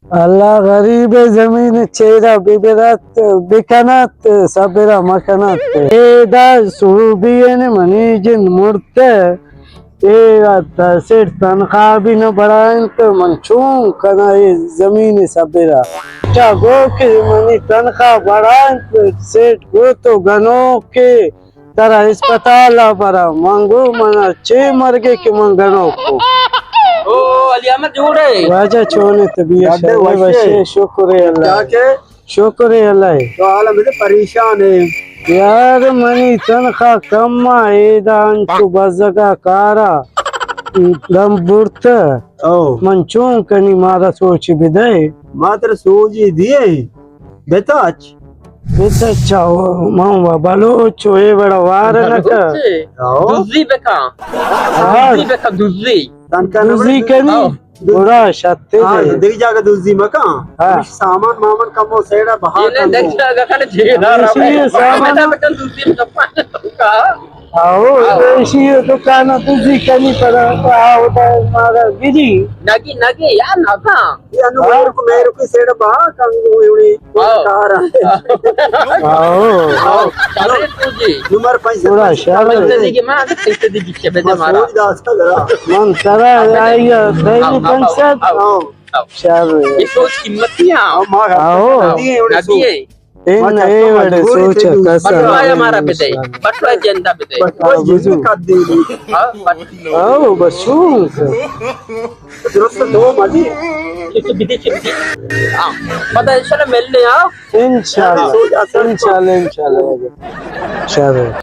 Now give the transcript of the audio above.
अल्लाह गरीब जमीन चेहरा बिबरात बिकनात sabira makanat eda surubiyen manijin murte e आता सेठ तनख्वाह भी न बढ़ाएं तो मंचूं कना ये जमीन sabira क्या गो के मनी तनख्वाह बढ़ाएं तो सेठ गो तो गनो के तरह अस्पताल बड़ा मांगो मना चे मरगे के मंगनो को ओ अली अहमद जोड़े वाजा चोने तबीयत शर्म वशे शुक्र है अल्लाह जाके शुक्र है अल्लाह तो आलम में परेशान है। यार मनी तनखा कम्मा एदान तू बजगा कारा गम बुर्त ओ मंचूं कनी मारा सोच बिदे मात्र सूजी दिए बेताच बिदा चाओ मां बालो चोए बड़ा वार न का आओ दुजी बेका दुजी तनका दूजी कनी बुरा शत्ते हाँ दे दिख जाके दूसरी मका हाँ। सामान मामन कमो सेड़ा बाहर ये देख जागा खाने जेरा इसी सामान- बेटा बेटा दुजी का आओ ऐसी दुकान दूजी कनी पर आओ मारा गिरी नगी नगी यार नगा ये अनुवार को मेरे को सेड़ा बाहर कंगो युनी आओ। कार आओ चलो तुझे नंबर पैसे पूरा शहर जल्दी की मां कैसे दी के बेटे मारा सूज दास का जरा मन तरा आइया दैनी पंचायत आओ शहर ये सोच कीमत नहीं आओ मां आओ दिए नगी है इन ए बड़े सोच बटवाया कसम मारा बेटे बटवाया जनता बेटे बस बुझू कर दी आओ बसूक दुरुस्त दो मजी किसी विदेशी हां पता है चलो मिलने आओ इंशाल्लाह इंशाल्लाह इंशाल्लाह शहर